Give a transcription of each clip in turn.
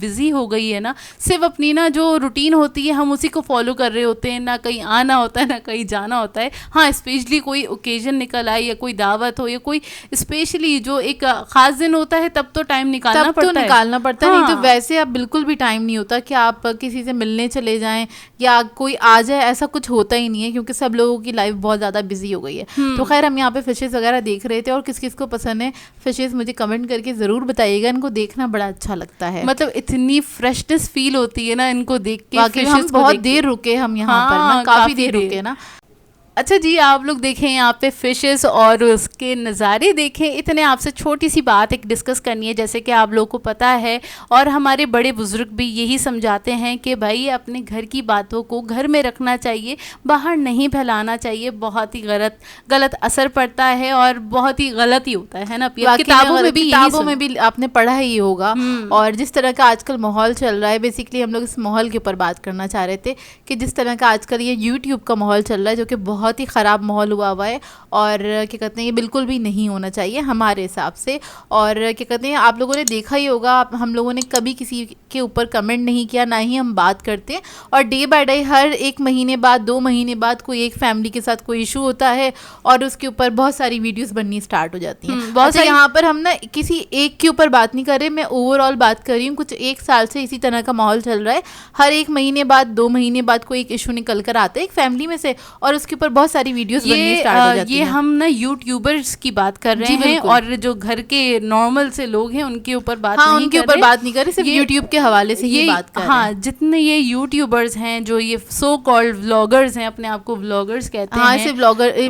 Busy ہو گئی ہے نا, صرف اپنی نا جو روٹین ہوتی ہے ہم اسی کو فالو کر رہے ہوتے ہیں, نہ کہیں آنا ہوتا ہے نہ کہیں جانا ہوتا ہے. ہاں اسپیشلی کوئی اوکیزن نکل آئے یا کوئی دعوت ہو یا کوئی اسپیشلی جو ایک خاص دن ہوتا ہے تب تو ٹائم نکالنا پڑتا ہے. نہیں تو ویسے اب بالکل بھی ٹائم نہیں ہوتا کہ آپ کسی سے ملنے چلے جائیں یا کوئی آ جائے, ایسا کچھ ہوتا ہی نہیں ہے کیونکہ سب لوگوں کی لائف بہت زیادہ بزی ہو گئی ہے. تو خیر ہم یہاں پہ فشز وغیرہ دیکھ رہے تھے, اور کس کس کو پسند ہے فشز مجھے کمنٹ کر کے ضرور بتائیے گا, ان کو دیکھنا بڑا اچھا لگتا ہے. مطلب اتنی فریشنس فیل ہوتی ہے نا ان کو دیکھ کے. واقعی ہم بہت دیر رکے, ہم یہاں پر نا کافی دیر رکے نا. اچھا جی, آپ لوگ دیکھیں یہاں پہ فشز اور اس کے نظارے دیکھیں. اتنے آپ سے چھوٹی سی بات ایک ڈسکس کرنی ہے, جیسے کہ آپ لوگوں کو پتہ ہے اور ہمارے بڑے بزرگ بھی یہی سمجھاتے ہیں کہ بھائی اپنے گھر کی باتوں کو گھر میں رکھنا چاہیے, باہر نہیں پھیلانا چاہیے. بہت ہی غلط اثر پڑتا ہے اور بہت ہی غلط ہی ہوتا ہے نا. کتابوں میں بھی آپ نے پڑھا ہی ہوگا. اور جس طرح کا آج کل ماحول چل رہا ہے, بیسکلی ہم لوگ اس ماحول کے اوپر بات کرنا چاہ رہے تھے کہ جس طرح کا آج کل یہ یوٹیوب کا ماحول چل رہا ہے جو کہ بہت ہی خراب ماحول ہوا ہے, اور کیا کہتے ہیں یہ بالکل بھی نہیں ہونا چاہیے ہمارے حساب سے. اور کیا کہتے ہیں آپ لوگوں نے دیکھا ہی ہوگا, ہم لوگوں نے کبھی کسی کے اوپر کمنٹ نہیں کیا, نہ ہی ہم بات کرتے. اور ڈے بائی ڈے ہر 1 مہینے بعد 2 مہینے بعد کوئی ایک فیملی کے ساتھ کوئی ایشو ہوتا ہے اور اس کے اوپر بہت ساری ویڈیوز بننی اسٹارٹ ہو جاتی ہیں. بہت یہاں پر ہم نا کسی ایک کے اوپر بات نہیں کر رہے, میں اوور آل بات کر رہی ہوں. کچھ 1 سال سے اسی طرح کا ماحول چل رہا ہے, ہر 1 مہینے بعد 2 مہینے بعد کوئی ایک ایشو نکل کر آتا ہے ایک فیملی میں سے, اور اس کے اوپر بہت ساری ویڈیوز بننی اسٹارٹ ہو جاتی ہیں. یہ ہم نا یوٹیوبرز کی بات کر رہے ہیں, اور جو گھر کے نارمل سے لوگ ہیں ان کے اوپر بات نہیں کر رہے, صرف یوٹیوب کے حوالے سے یہ بات کر رہے ہیں. ہاں جتنے یہ یوٹیوبرز ہیں جو یہ سو کالڈ ولاگرز ہیں, اپنے آپ کو ولاگرز کہتے ہیں. ہاں ایسے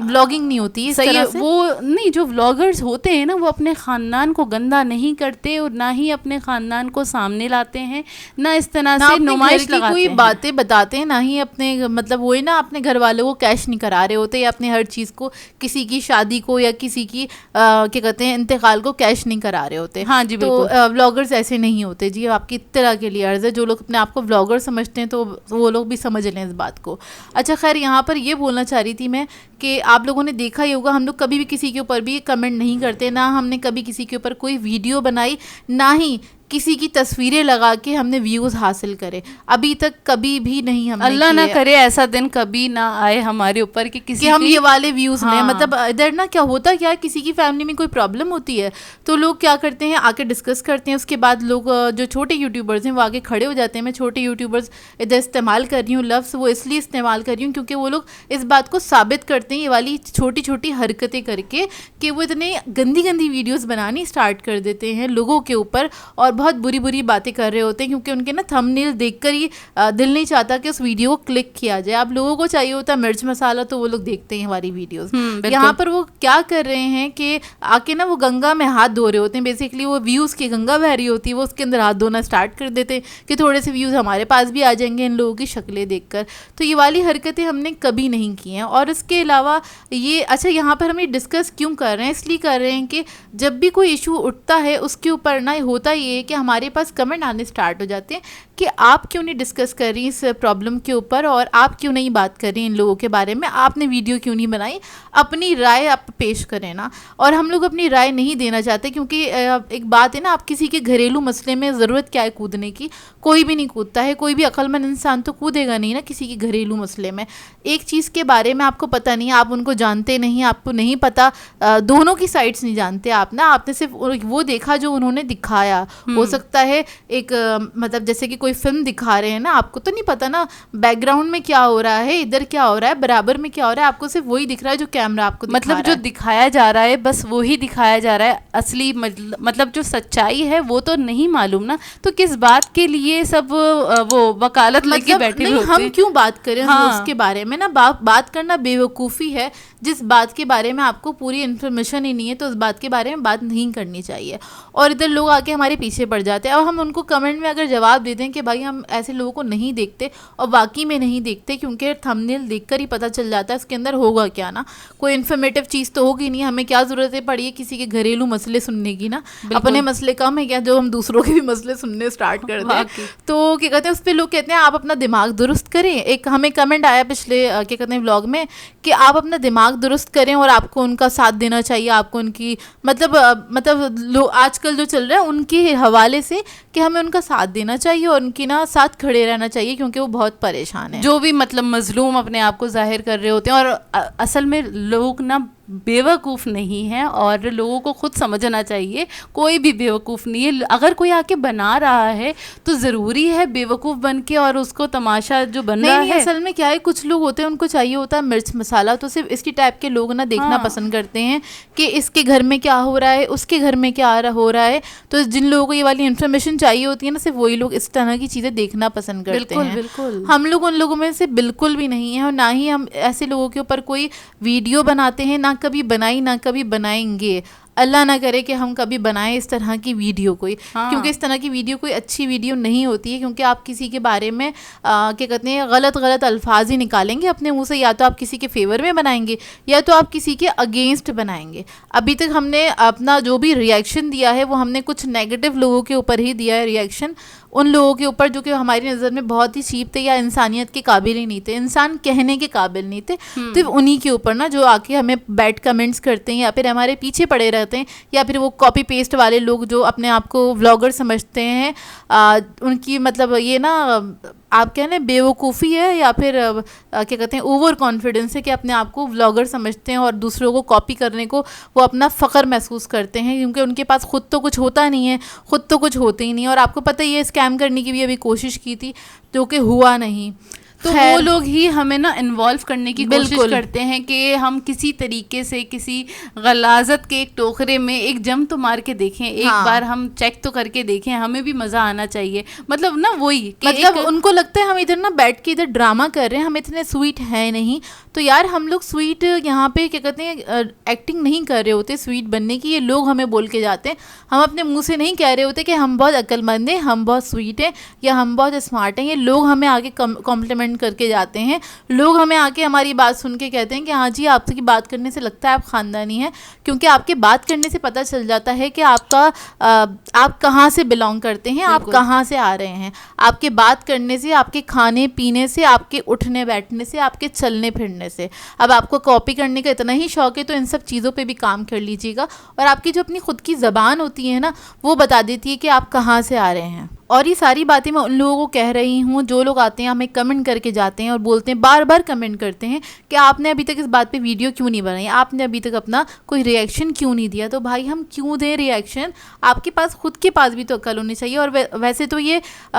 ولاگنگ نہیں ہوتی اس طرح سے. وہ نہیں, جو ولاگرز ہوتے ہیں نا وہ اپنے خاندان کو گندا نہیں کرتے اور نہ ہی اپنے خاندان کو سامنے لاتے ہیں, نہ اس طرح سے نمائش لگاتے ہیں, کوئی باتیں بتاتے ہیں, نہ ہی اپنے مطلب وہی نا اپنے گھر والوں کو کیش نہیں کرا رہے ہوتے, یا اپنے ہر چیز کو کسی کی شادی کو یا کسی کی کیا کہتے ہیں انتقال کو کیش نہیں کرا رہے ہوتے. ہاں جی, تو ولاگرز ایسے نہیں ہوتے جی. آپ کی اطلاع کے لیے عرض ہے, جو لوگ اپنے آپ کو ولاگر سمجھتے ہیں تو وہ لوگ بھی سمجھ لیں اس بات کو. اچھا خیر, یہاں پر یہ بولنا چاہ رہی تھی میں کہ آپ لوگوں نے دیکھا ہی ہوگا, ہم لوگ کبھی بھی کسی کے اوپر بھی کمنٹ نہیں کرتے, نہ ہم نے کبھی کسی کے اوپر کوئی ویڈیو بنائی, نہ ہی کسی کی تصویریں لگا کے ہم نے ویوز حاصل کرے. ابھی تک کبھی بھی نہیں ہم نے. اللہ نہ کرے ایسا دن کبھی نہ آئے ہمارے اوپر کہ کسی ہم یہ والے ویوز لیں. مطلب ادھر نا کیا ہوتا کیا, کسی کی فیملی میں کوئی پرابلم ہوتی ہے تو لوگ کیا کرتے ہیں, آ کے ڈسکس کرتے ہیں. اس کے بعد لوگ جو چھوٹے یوٹیوبرز ہیں وہ آگے کھڑے ہو جاتے ہیں. میں چھوٹے یوٹیوبرز ادھر استعمال کر رہی ہوں لفظ, وہ اس لیے استعمال کر رہی ہوں کیونکہ وہ لوگ اس بات کو ثابت کرتے ہیں یہ والی چھوٹی چھوٹی حرکتیں کر کے کہ وہ اتنے گندی گندی ویڈیوز بنانی اسٹارٹ کر دیتے ہیں لوگوں کے اوپر, اور بہت بری بری باتیں کر رہے ہوتے ہیں کیونکہ ان کے نا تھم نیل دیکھ کر ہی دل نہیں چاہتا کہ اس ویڈیو کو کلک کیا جائے. آپ لوگوں کو چاہیے ہوتا ہے مرچ مسالہ, تو وہ لوگ دیکھتے ہیں ہماری ویڈیوز. یہاں پر وہ کیا کر رہے ہیں کہ آ کے نا وہ گنگا میں ہاتھ دھو رہے ہوتے ہیں. بیسکلی وہ ویوز کی گنگا بہ رہی ہوتی ہے, وہ اس کے اندر ہاتھ دھونا اسٹارٹ کر دیتے ہیں کہ تھوڑے سے ویوز ہمارے پاس بھی آ جائیں گے ان لوگوں کی شکلیں دیکھ کر. تو یہ والی حرکتیں ہم نے کبھی نہیں کی ہیں. اور اس کے علاوہ یہ اچھا, یہاں پر ہم یہ ڈسکس کیوں کر رہے ہیں, اس لیے کر رہے ہیں کہ جب بھی کوئی ایشو اٹھتا ہے اس کے اوپر نا ہوتا یہ ہے کہ ہمارے پاس کمنٹ آنے اسٹارٹ ہو جاتے ہیں کہ آپ کیوں نہیں ڈسکس کر رہی اس پرابلم کے اوپر, اور آپ کیوں نہیں بات کر رہی ان لوگوں کے بارے میں, آپ نے ویڈیو کیوں نہیں بنائی, اپنی رائے آپ پیش کریں نا. اور ہم لوگ اپنی رائے نہیں دینا چاہتے کیونکہ ایک بات ہے نا, آپ کسی کے گھریلو مسئلے میں ضرورت کیا ہے کودنے کی, کوئی بھی نہیں کودتا ہے, کوئی بھی عقل مند انسان تو کودے گا نہیں نا کسی کے گھریلو مسئلے میں. ایک چیز کے بارے میں آپ کو پتہ نہیں, آپ ان کو جانتے نہیں, آپ کو نہیں پتہ, دونوں کی سائڈس نہیں جانتے آپ نا, آپ نے صرف وہ دیکھا جو انہوں نے دکھایا. ہو سکتا ہے ایک مطلب جیسے کہ کوئی فلم دکھا رہے ہیں نا, آپ کو تو نہیں پتا نا بیک گراؤنڈ میں کیا ہو رہا ہے, ادھر کیا ہو رہا ہے, برابر میں کیا ہو رہا ہے, آپ کو صرف وہی دکھ رہا ہے جو کیمرہ آپ کو مطلب جو دکھایا جا رہا ہے بس وہی دکھایا جا رہا ہے. اصلی مطلب جو سچائی ہے وہ تو نہیں معلوم نا, تو کس بات کے لیے سب وہ وکالت لے کے بیٹھے ہوتے ہیں. ہم کیوں بات کریں اس کے بارے میں نا, بات کرنا بے وقوفی ہے. جس بات کے بارے میں آپ کو پوری انفارمیشن ہی نہیں ہے تو اس بات کے بارے میں بات نہیں کرنی چاہیے. اور ادھر لوگ آ کے ہمارے پیچھے پڑ جاتے ہیں, اور ہم ان کو کمنٹ میں اگر جواب دے دیں کہ بھائی ہم ایسے لوگوں کو نہیں دیکھتے, اور واقعی میں نہیں دیکھتے کیونکہ تھمبنیل دیکھ کر ہی پتہ چل جاتا ہے اس کے اندر ہوگا کیا نا, کوئی انفارمیٹیو چیز تو ہوگی نہیں. ہمیں کیا ضرورت ہے پڑی ہے کسی کے گھریلو مسئلے سننے کی نا, اپنے مسئلے کم ہے کیا جو ہم دوسروں کے بھی مسئلے سننے اسٹارٹ کر دیں. تو کیا کہتے ہیں اس پہ لوگ کہتے ہیں آپ اپنا دماغ درست کریں. ایک ہمیں کمنٹ آیا پچھلے کیا کہتے ہیں ولاگ میں کہ آپ اپنا دماغ درست کریں اور آپ کو ان کا ساتھ دینا چاہیے, آپ کو ان کی مطلب آج کل جو چل رہا ہے ان کے حوالے سے کہ ہمیں ان کا ساتھ دینا چاہیے اور ان کی نا ساتھ کھڑے رہنا چاہیے, کیونکہ وہ بہت پریشان ہیں. جو بھی مطلب مظلوم اپنے آپ کو ظاہر کر رہے ہوتے ہیں, اور اصل میں لوگ نا بیوقوف نہیں ہیں, اور لوگوں کو خود سمجھنا چاہیے کوئی بھی بیوقوف نہیں ہے. اگر کوئی آ کے بنا رہا ہے تو ضروری ہے بیوقوف بن کے اور اس کو تماشا جو بن رہا ہے. اصل میں کیا ہے, کچھ لوگ ہوتے ہیں ان کو چاہیے ہوتا ہے مرچ مسالہ, تو صرف اس کی ٹائپ کے لوگ نا دیکھنا پسند کرتے ہیں کہ اس کے گھر میں کیا ہو رہا ہے, اس کے گھر میں کیا ہو رہا ہے. تو جن لوگوں کو یہ والی انفارمیشن چاہیے ہوتی ہے نا, صرف وہی لوگ اس طرح کی چیزیں دیکھنا پسند کرتے ہیں. بالکل ہم لوگ ان لوگوں میں سے بالکل بھی نہیں ہیں, اور نہ ہی ہم ایسے لوگوں کے اوپر کوئی ویڈیو بناتے ہیں, نہ کبھی بنائی نہ کبھی بنائیں گے. اللہ نہ کرے کہ ہم کبھی بنائیں اس طرح کی ویڈیو کوئی, کیونکہ اس طرح کی ویڈیو کوئی اچھی ویڈیو نہیں ہوتی ہے, کیونکہ آپ کسی کے بارے میں کیا کہتے ہیں غلط الفاظ ہی نکالیں گے اپنے منہ سے. یا تو آپ کسی کے فیور میں بنائیں گے یا تو آپ کسی کے اگینسٹ بنائیں گے. ابھی تک ہم نے اپنا جو بھی ریئیکشن دیا ہے وہ ہم نے کچھ نیگیٹو لوگوں کے اوپر ہی دیا ہے ریئیکشن, ان لوگوں کے اوپر جو کہ ہماری نظر میں بہت ہی چیپ تھے یا انسانیت کے قابل ہی نہیں تھے, انسان کہنے کے قابل نہیں تھے. تو انہی کے اوپر نا جو آ کے ہمیں بیڈ کمنٹس کرتے ہیں یا پھر ہمارے پیچھے پڑے رہتے ہیں, یا پھر وہ کاپی پیسٹ والے لوگ جو اپنے آپ کو ولاگر سمجھتے ہیں, ان کی مطلب یہ نا آپ کہہ لیں بیوقوفی ہے یا پھر کیا کہتے ہیں اوور کانفیڈنس ہے کہ اپنے آپ کو ولاگر سمجھتے ہیں اور دوسروں کو کاپی کرنے کو وہ اپنا فخر محسوس کرتے ہیں, کیونکہ ان کے پاس خود تو کچھ ہوتا نہیں ہے, خود تو کچھ ہوتے ہی نہیں. اور آپ کو پتہ یہ اسکیم کرنے کی بھی ابھی کوشش کی تھی جو کہ ہوا نہیں. تو وہ لوگ ہی ہمیں نا انوالو کرنے کی کوشش کرتے ہیں کہ ہم کسی طریقے سے کسی غلاظت کے ایک ٹوکرے میں ایک جم تو مار کے دیکھیں, ایک بار ہم چیک تو کر کے دیکھیں, ہمیں بھی مزہ آنا چاہیے. مطلب نا وہی مطلب ان کو لگتا ہے ہم ادھر نا بیٹھ کے ادھر ڈرامہ کر رہے ہیں, ہم اتنے سویٹ ہیں نہیں. تو یار ہم لوگ سویٹ یہاں پہ کیا کہتے ہیں ایکٹنگ نہیں کر رہے ہوتے سویٹ بننے کی, یہ لوگ ہمیں بول کے جاتے ہیں. ہم اپنے منہ سے نہیں کہہ رہے ہوتے کہ ہم بہت عقل مند ہیں, ہم بہت سویٹ ہیں یا ہم بہت اسمارٹ ہیں. یہ لوگ ہمیں آگے کمپلیمنٹ کر کے جاتے ہیں, لوگ ہمیں آ کے ہماری بات سن کے کہتے ہیں کہ ہاں جی آپ کی بات کرنے سے لگتا ہے آپ خاندانی ہیں, کیونکہ آپ کے بات کرنے سے پتہ چل جاتا ہے کہ آپ کہاں سے بلانگ کرتے ہیں, آپ کہاں سے آ رہے ہیں. آپ کے بات کرنے سے, آپ کے کھانے پینے سے, آپ کے اٹھنے بیٹھنے سے, آپ کے چلنے پھرنے سے. اب آپ کو کاپی کرنے کا اتنا ہی شوق ہے تو ان سب چیزوں پہ بھی کام کر لیجیے گا. اور آپ کی جو اپنی خود کی زبان ہوتی ہے نا, وہ بتا دیتی ہے کہ آپ کہاں سے آ رہے ہیں. اور یہ ساری باتیں میں ان لوگوں کو کہہ رہی ہوں جو لوگ آتے ہیں ہمیں کمنٹ کر کے جاتے ہیں اور بولتے ہیں, بار بار کمنٹ کرتے ہیں کہ آپ نے ابھی تک اس بات پہ ویڈیو کیوں نہیں بنائی, آپ نے ابھی تک اپنا کوئی ریئیکشن کیوں نہیں دیا. تو بھائی ہم کیوں دیں ریئیکشن, آپ کے پاس خود کے پاس بھی تو عقل ہونی چاہیے. اور ویسے تو یہ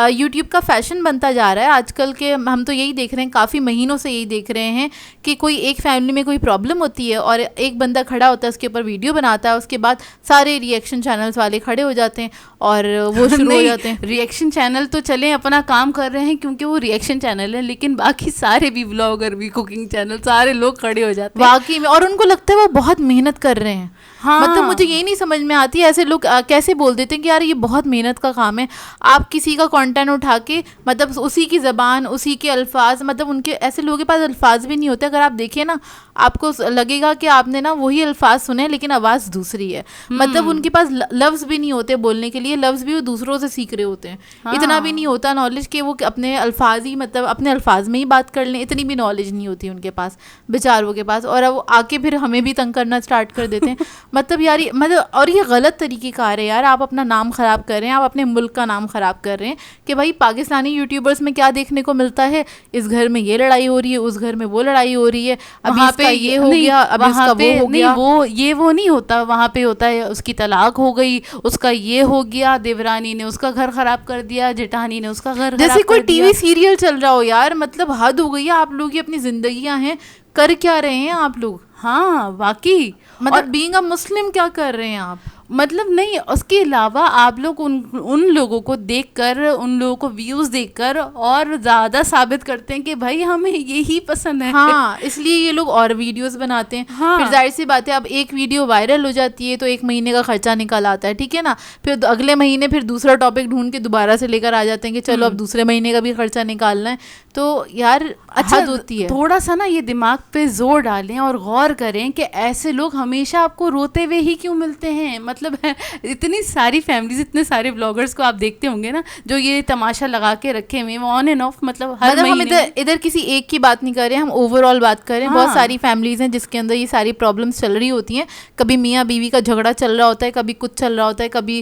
یوٹیوب کا فیشن بنتا جا رہا ہے آج کل کے, ہم تو یہی دیکھ رہے ہیں, کافی مہینوں سے یہی دیکھ رہے ہیں کہ کوئی ایک فیملی میں کوئی پرابلم ہوتی ہے اور ایک بندہ کھڑا ہوتا ہے اس کے اوپر ویڈیو بناتا ہے, اس کے بعد سارے ریئیکشن چینلز والے کھڑے ہو جاتے ہیں اور وہ شروع ہو جاتے ہیں. ریئیکشن چینل تو چلیں اپنا کام کر رہے ہیں کیونکہ وہ ریئیکشن چینل ہے, لیکن باقی سارے بھی ولاگر بھی کوکنگ چینل سارے لوگ کھڑے ہو جاتے ہیں واقعی میں, اور ان کو لگتا ہے وہ بہت محنت کر رہے ہیں. مطلب مجھے یہ نہیں سمجھ میں آتی ایسے لوگ کیسے بول دیتے ہیں کہ یار یہ بہت محنت کا کام ہے. آپ کسی کا کانٹینٹ اٹھا کے مطلب اسی کی زبان, اسی کے الفاظ, مطلب ان کے ایسے لوگوں کے پاس الفاظ بھی نہیں ہوتے. اگر آپ دیکھیں نا آپ کو لگے گا کہ آپ نے نا وہی الفاظ سنے لیکن آواز دوسری ہے. مطلب ان کے پاس لفظ بھی نہیں ہوتے بولنے کے لیے, لفظ بھی وہ دوسروں سے سیکھ رہے ہوتے ہیں. اتنا بھی نہیں ہوتا نالج کہ وہ اپنے الفاظ ہی مطلب اپنے الفاظ میں ہی بات کر لیں, اتنی بھی نالج نہیں ہوتی ان کے پاس بیچاروں کے پاس. اور وہ آ کے پھر ہمیں بھی تنگ کرنا اسٹارٹ کر دیتے ہیں. مطلب یار مطلب اور یہ غلط طریقے کار ہے یار. آپ اپنا نام خراب کر رہے ہیں, آپ اپنے ملک کا نام خراب کر رہے ہیں کہ بھائی پاکستانی یوٹیوبرز میں کیا دیکھنے کو ملتا ہے, اس گھر میں یہ لڑائی ہو رہی ہے, اس گھر میں وہ لڑائی ہو رہی ہے, ابھی اس کا یہ ہو گیا, ابھی اس کا وہ ہو گیا. وہ نہیں ہوتا, وہاں پہ ہوتا ہے اس کی طلاق ہو گئی, اس کا یہ ہو گیا, دیورانی نے اس کا گھر خراب کر دیا, جیٹھانی نے اس کا گھر, جیسے کوئی ٹی وی سیریل چل رہا ہو یار. مطلب حد ہو گئی ہے, آپ لوگ یہ اپنی زندگیاں ہیں, کر کیا رہے ہیں آپ لوگ؟ ہاں واقعی, مطلب بینگ اے مسلم کیا کر رہے ہیں آپ؟ مطلب نہیں, اس کے علاوہ آپ لوگ ان لوگوں کو دیکھ کر, ان لوگوں کو ویوز دیکھ کر اور زیادہ ثابت کرتے ہیں کہ بھائی ہمیں یہی پسند ہے. ہاں اس لیے یہ لوگ اور ویڈیوز بناتے ہیں. پھر ظاہر سی بات ہے اب ایک ویڈیو وائرل ہو جاتی ہے تو ایک مہینے کا خرچہ نکل آتا ہے, ٹھیک ہے نا. پھر اگلے مہینے پھر دوسرا ٹاپک ڈھونڈ کے دوبارہ سے لے کر آ جاتے ہیں کہ چلو اب دوسرے مہینے کا بھی خرچہ نکالنا ہے. تو یار حد ہوتی ہے. تھوڑا سا نا یہ دماغ پہ زور ڈالیں اور غور کریں کہ ایسے لوگ ہمیشہ آپ کو روتے ہوئے ہی کیوں ملتے ہیں. مطلب اتنی ساری فیملیز, اتنے سارے بلاگرز کو آپ دیکھتے ہوں گے نا جو یہ تماشا لگا کے رکھے ہوئے ہیں آن اینڈ آف, مطلب ہر ہم ادھر کسی ایک کی بات نہیں کر رہے, ہم اوور آل بات کر رہے ہیں. بہت ساری فیملیز ہیں جس کے اندر یہ ساری پرابلمس چل رہی ہوتی ہیں. کبھی میاں بیوی کا جھگڑا چل رہا ہوتا ہے, کبھی کچھ چل رہا ہوتا ہے, کبھی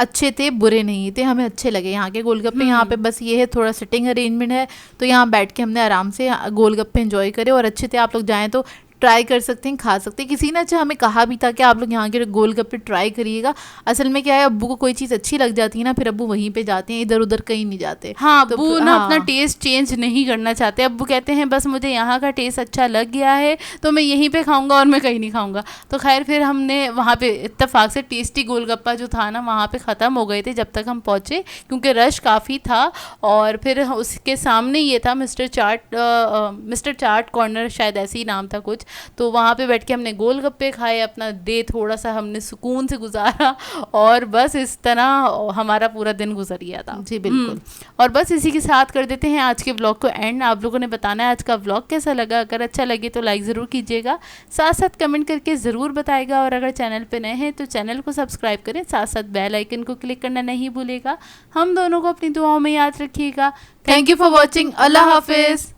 اچھے تھے برے نہیں تھے, ہمیں اچھے لگے یہاں کے گول گپے. یہاں پہ بس یہ ہے تھوڑا سٹنگ ارینجمنٹ ہے, تو یہاں بیٹھ کے ہم نے آرام سے گول گپے انجوائے کرے, اور اچھے تھے. آپ لوگ جائیں تو ٹرائی کر سکتے ہیں, کھا سکتے ہیں. کسی نے اچھا ہمیں کہا بھی تھا کہ آپ لوگ یہاں کے گول گپے ٹرائی کریے گا. اصل میں کیا ہے, ابو کو کوئی چیز اچھی لگ جاتی ہے نا, پھر ابو وہیں پہ جاتے ہیں, ادھر ادھر کہیں نہیں جاتے. ہاں, ابو نا اپنا ٹیسٹ چینج نہیں کرنا چاہتے. ابو کہتے ہیں بس مجھے یہاں کا ٹیسٹ اچھا لگ گیا ہے تو میں یہیں پہ کھاؤں گا اور میں کہیں نہیں کھاؤں گا. تو خیر پھر ہم نے وہاں پہ اتفاق سے ٹیسٹی گول گپا جو تھا نا وہاں پہ ختم ہو گئے تھے جب تک ہم پہنچے, کیونکہ رش کافی تھا. اور پھر اس کے سامنے یہ تھا مسٹر چاٹ کارنر, شاید ایسے ہی نام تھا کچھ. تو وہاں پہ بیٹھ کے ہم نے گول گپے کھائے, اپنا ڈے تھوڑا سا ہم نے سکون سے گزارا, اور بس اس طرح ہمارا پورا دن گزر گیا تھا. جی بالکل. اور بس اسی کے ساتھ کر دیتے ہیں آج کے ولاگ کو اینڈ. آپ لوگوں نے بتانا ہے آج کا ولاگ کیسا لگا. اگر اچھا لگے تو لائک ضرور کیجیے گا, ساتھ ساتھ کمنٹ کر کے ضرور بتائے گا. اور اگر چینل پہ نئے ہیں تو چینل کو سبسکرائب کریں, ساتھ ساتھ بیل آئیکن کو کلک کرنا نہیں بھولے گا. ہم دونوں کو اپنی دعاؤں میں یاد رکھیے گا. Thank you for watching. اللہ حافظ.